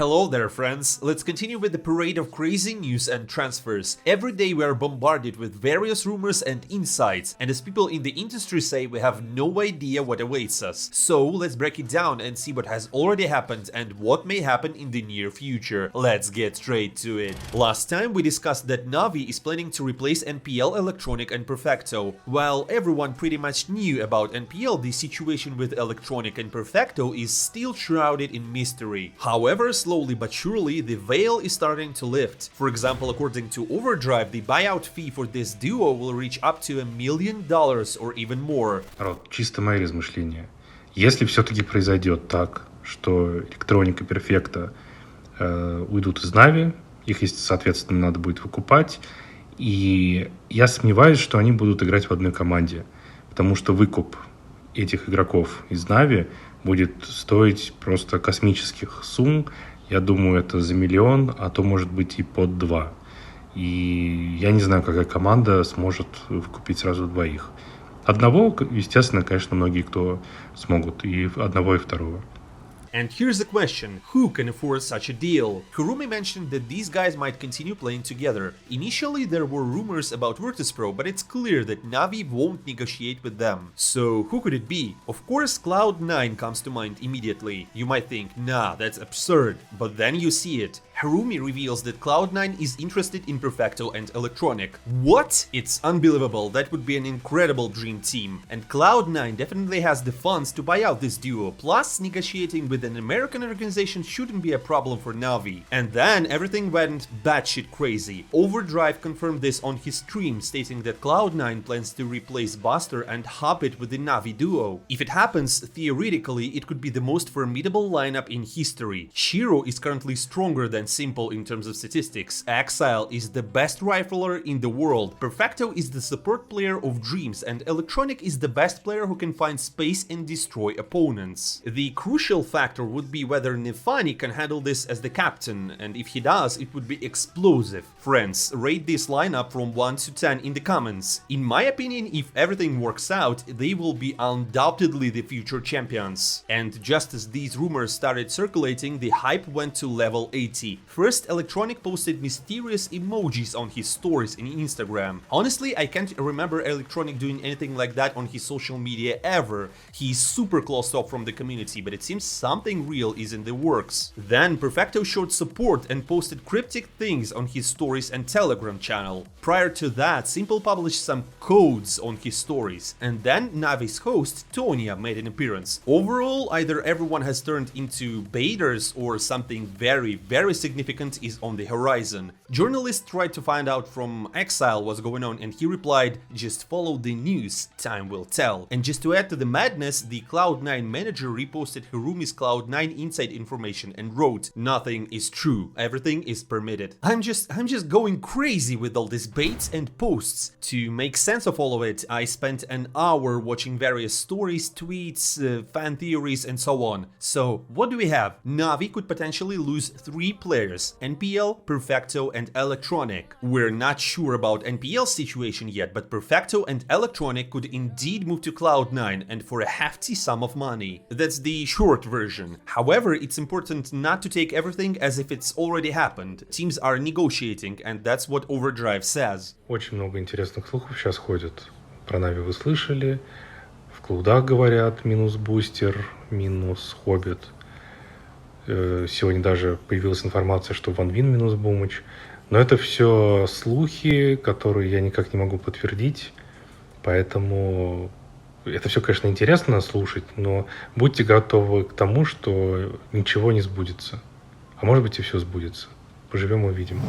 Hello there, friends. Let's continue with the parade of crazy news and transfers. Every day we are bombarded with various rumors and insights, and as people in the industry say, we have no idea what awaits us. So let's break it down and see what has already happened and what may happen in the near future. Let's get straight to it. Last time we discussed that NaVi is planning to replace NPL, Electronic and Perfecto. While everyone pretty much knew about NPL, the situation with Electronic and Perfecto is still shrouded in mystery. However, slowly but surely, the veil is starting to lift. For example, according to Overdrive, the buyout fee for this duo will reach up to $1 million or even more. Народ, чисто мои размышления. Если все-таки произойдет так, что Electronic и Perfecto уйдут из NaVi, их, соответственно, надо будет выкупать, и я сомневаюсь, что они будут играть в одной команде, потому что выкуп этих игроков из NaVi будет стоить просто космических сумм. Я думаю, это за $1 миллион, а то может быть и под 2. И я не знаю, какая команда сможет выкупить сразу двоих. Одного, естественно, конечно, многие кто смогут, и одного, и второго. And here's the question, who can afford such a deal? Hirumi mentioned that these guys might continue playing together. Initially there were rumors about Virtus.pro, but it's clear that NaVi won't negotiate with them. So who could it be? Of course Cloud9 comes to mind immediately. You might think, nah, that's absurd, but then you see it. Hirumi reveals that Cloud9 is interested in Perfecto and Electronic. What? It's unbelievable, that would be an incredible dream team. And Cloud9 definitely has the funds to buy out this duo, plus negotiating with an American organization shouldn't be a problem for NaVi. And then everything went batshit crazy. Overdrive confirmed this on his stream, stating that Cloud9 plans to replace Buster and hop it with the NaVi duo. If it happens, theoretically, it could be the most formidable lineup in history. Shiro is currently stronger than Simple in terms of statistics. Exile is the best rifler in the world. Perfecto is the support player of Dreams, and Electronic is the best player who can find space and destroy opponents. The crucial factor would be whether Nefani can handle this as the captain, and if he does, it would be explosive. Friends, rate this lineup from 1 to 10 in the comments. In my opinion, if everything works out, they will be undoubtedly the future champions. And just as these rumors started circulating, the hype went to level 80. First, Electronic posted mysterious emojis on his stories in Instagram. Honestly, I can't remember Electronic doing anything like that on his social media ever. He's super closed off from the community, but it seems something real is in the works. Then Perfecto showed support and posted cryptic things on his stories and Telegram channel. Prior to that, Simple published some codes on his stories, and then NaVi's host, Tonya, made an appearance. Overall, either everyone has turned into baiters or something very significant is on the horizon. Journalists tried to find out from Exile what's going on, and he replied, just follow the news, time will tell. And just to add to the madness, the Cloud9 Manager reposted Hirumi's Cloud9 inside information and wrote, nothing is true, everything is permitted. I'm just going crazy with all these baits and posts. To make sense of all of it, I spent an hour watching various stories, tweets, fan theories and so on. So what do we have? NaVi could potentially lose 3 players, NPL, Perfecto and Electronic. We're not sure about NPL's situation yet, but Perfecto and Electronic could indeed move to Cloud9 and for a hefty sum of money. That's the short version. However, it's important not to take everything as if it's already happened. Teams are negotiating, and that's what Overdrive says. Очень много интересных слухов сейчас ходит. Про NaVi вы слышали. В клудах говорят минус бустер, минус хоббит. Сегодня даже появилась информация, что Ван Вин минус Бумыч. Но это все слухи, которые я никак не могу подтвердить. Поэтому это все, конечно, интересно слушать, но будьте готовы к тому, что ничего не сбудется. А может быть и все сбудется. Поживем и увидим.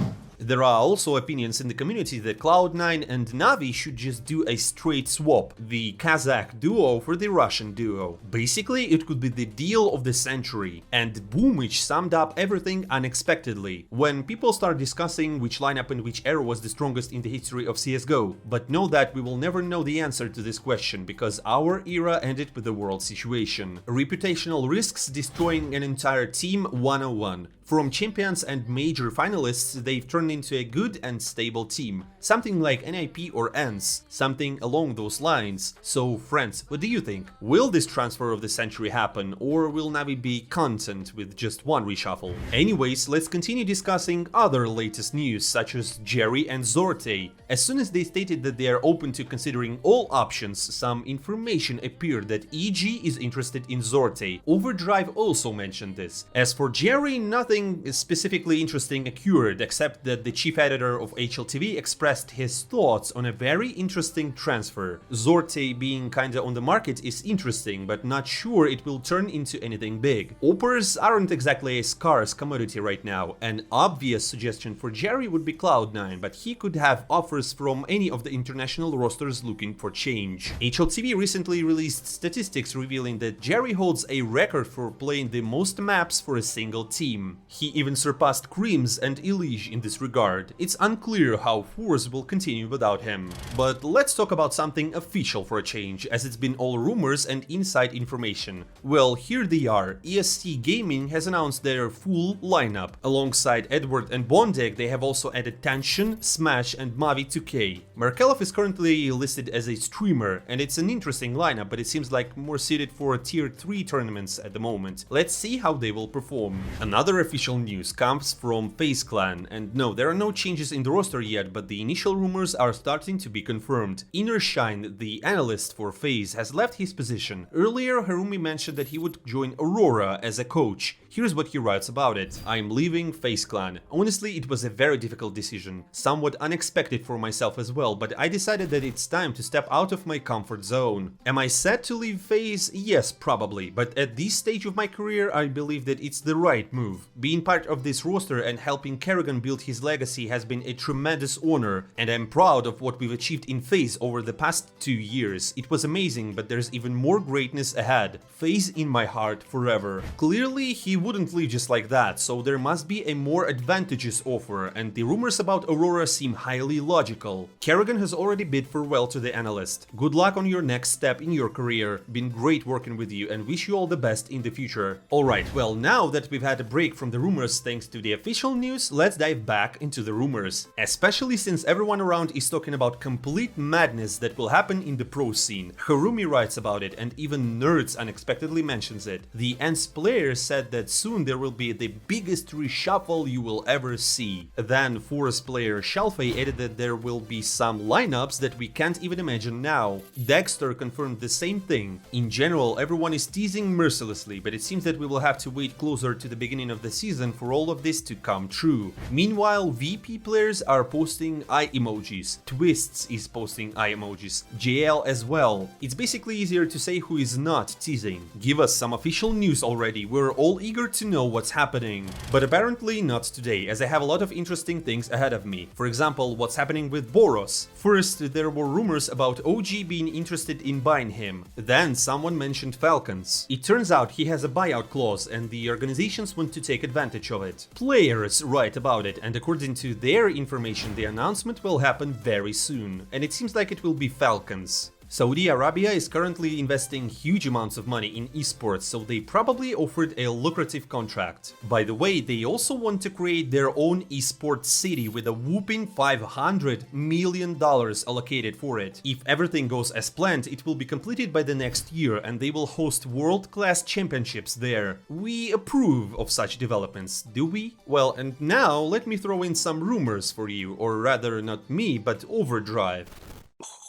There are also opinions in the community that Cloud9 and NaVi should just do a straight swap, the Kazakh duo for the Russian duo. Basically, it could be the deal of the century. And Boomich summed up everything unexpectedly, when people start discussing which lineup and which era was the strongest in the history of CSGO. But know that we will never know the answer to this question, because our era ended with the world situation. Reputational risks destroying an entire team 101. From champions and major finalists, they've turned into a good and stable team. Something like NIP or ENS, something along those lines. So friends, what do you think? Will this transfer of the century happen, or will NaVi be content with just one reshuffle? Anyways, let's continue discussing other latest news, such as Jerry and Zorte. As soon as they stated that they are open to considering all options, some information appeared that EG is interested in Zorte. Overdrive also mentioned this. As for Jerry, nothing specifically interesting occurred, except that the chief editor of HLTV expressed his thoughts on a very interesting transfer. Zorte being kinda on the market is interesting, but not sure it will turn into anything big. Oppers aren't exactly a scarce commodity right now. An obvious suggestion for Jerry would be Cloud9, but he could have offers from any of the international rosters looking for change. HLTV recently released statistics revealing that Jerry holds a record for playing the most maps for a single team. He even surpassed Creams and Elige in this regard. It's unclear how FaZe will continue without him. But let's talk about something official for a change, as it's been all rumors and inside information. Well, here they are. ESC Gaming has announced their full lineup. Alongside Edward and Bondeg, they have also added Tension, Smash and Mavi 2K. Markelov is currently listed as a streamer, and it's an interesting lineup, but it seems like more suited for tier 3 tournaments at the moment. Let's see how they will perform. Another official news comes from FaZe Clan, and no, there are no changes in the roster yet, but the initial rumors are starting to be confirmed. Innershine, the analyst for FaZe, has left his position. Earlier, Harumi mentioned that he would join Aurora as a coach. Here's what he writes about it. I'm leaving FaZe Clan. Honestly, it was a very difficult decision, somewhat unexpected for myself as well, but I decided that it's time to step out of my comfort zone. Am I sad to leave FaZe? Yes, probably, but at this stage of my career, I believe that it's the right move. Being part of this roster and helping Kerrigan build his legacy has been a tremendous honor, and I'm proud of what we've achieved in FaZe over the past 2 years. It was amazing, but there's even more greatness ahead. FaZe in my heart forever. Clearly, he wouldn't leave just like that, so there must be a more advantageous offer, and the rumors about Aurora seem highly logical. Kerrigan has already bid farewell to the analyst. Good luck on your next step in your career. Been great working with you and wish you all the best in the future. Alright, well, now that we've had a break from the rumors thanks to the official news, let's dive back into the rumors. Especially since everyone around is talking about complete madness that will happen in the pro scene. Harumi writes about it, and even Nerds unexpectedly mentions it. The ENS player said that soon there will be the biggest reshuffle you will ever see. Then FaZe player Shalfei added that there will be some lineups that we can't even imagine now. Dexter confirmed the same thing. In general, everyone is teasing mercilessly, but it seems that we will have to wait closer to the beginning of the season for all of this to come true. Meanwhile, VP players are posting eye emojis. Twists is posting eye emojis. JL as well. It's basically easier to say who is not teasing. Give us some official news already, we're all eager to know what's happening. But apparently not today, as I have a lot of interesting things ahead of me. For example, what's happening with Boros. First, there were rumors about OG being interested in buying him. Then someone mentioned Falcons. It turns out he has a buyout clause and the organizations want to take advantage of it. Players write about it, and according to their information, the announcement will happen very soon. And it seems like it will be Falcons. Saudi Arabia is currently investing huge amounts of money in esports, so they probably offered a lucrative contract. By the way, they also want to create their own esports city with a whopping $500 million allocated for it. If everything goes as planned, it will be completed by the next year and they will host world-class championships there. We approve of such developments, do we? Well, and now let me throw in some rumors for you, or rather not me, but Overdrive.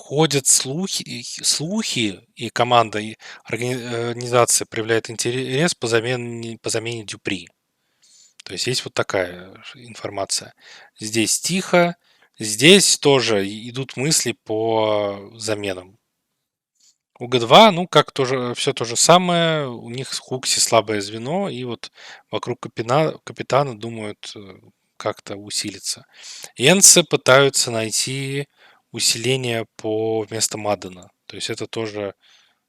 Ходят слухи, и команда, и организация проявляет интерес по замене Дюпри. То есть вот такая информация. Здесь тихо, здесь тоже идут мысли по заменам. У Г2, ну, как тоже, все то же самое, у них с Хукси слабое звено, и вот вокруг капитана думают как-то усилиться. Энсы пытаются найти усиление по вместо Маддена. То есть это тоже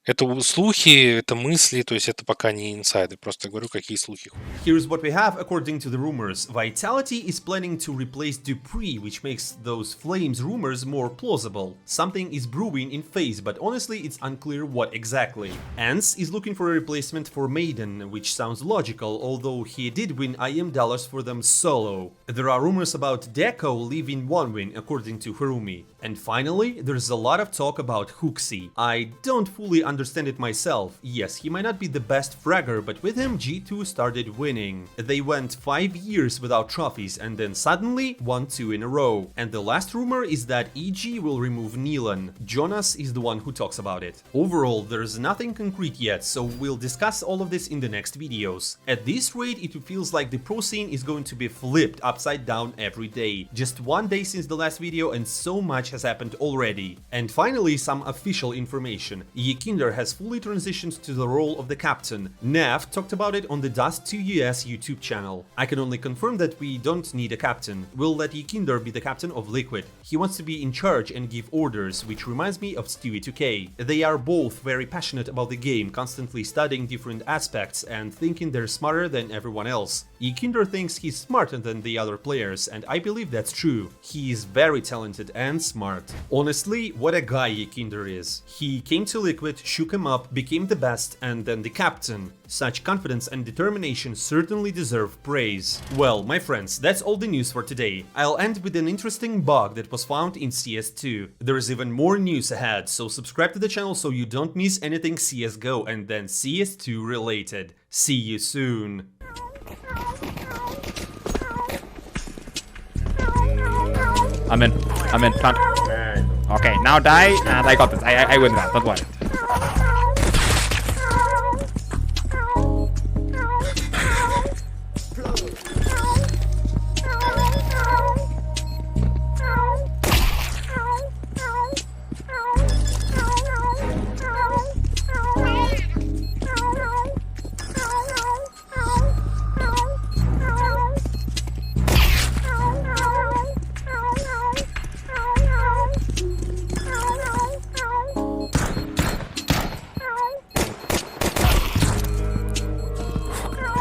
Это слухи, это мысли, то есть это пока не инсайды, просто говорю, какие слухи. Here's what we have according to the rumors. Vitality is planning to replace Dupree, which makes those Flames rumors more plausible. Something is brewing in FaZe, but honestly it's unclear what exactly. Ants is looking for a replacement for Maiden, which sounds logical, although he did win IM dollars for them solo. There are rumors about Deco leaving OneWin, according to Harumi. And finally, there's a lot of talk about Hooksy. I don't fully understand it myself. Yes, he might not be the best fragger, but with him G2 started winning. They went 5 years without trophies and then suddenly won 2 in a row. And the last rumor is that EG will remove Neelan. Jonas is the one who talks about it. Overall, there's nothing concrete yet, so we'll discuss all of this in the next videos. At this rate, it feels like the pro scene is going to be flipped upside down every day. Just 1 day since the last video and so much has happened already. And finally, some official information. Yekinder has fully transitioned to the role of the captain. Nav talked about it on the Dust2US YouTube channel. I can only confirm that we don't need a captain. We'll let Yekinder be the captain of Liquid. He wants to be in charge and give orders, which reminds me of Stewie2K. They are both very passionate about the game, constantly studying different aspects and thinking they're smarter than everyone else. Yekinder thinks he's smarter than the other players, and I believe that's true. He is very talented and smart. Honestly, what a guy Yekinder is. He came to Liquid, shook him up, became the best, and then the captain. Such confidence and determination certainly deserve praise. Well, my friends, that's all the news for today. I'll end with an interesting bug that was found in CS2. There is even more news ahead, so subscribe to the channel so you don't miss anything CSGO and then CS2 related. See you soon! I'm in, plant. Okay, now die, and I got this. I win that, don't worry.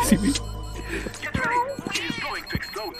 See me? Get ready. He's going to explode.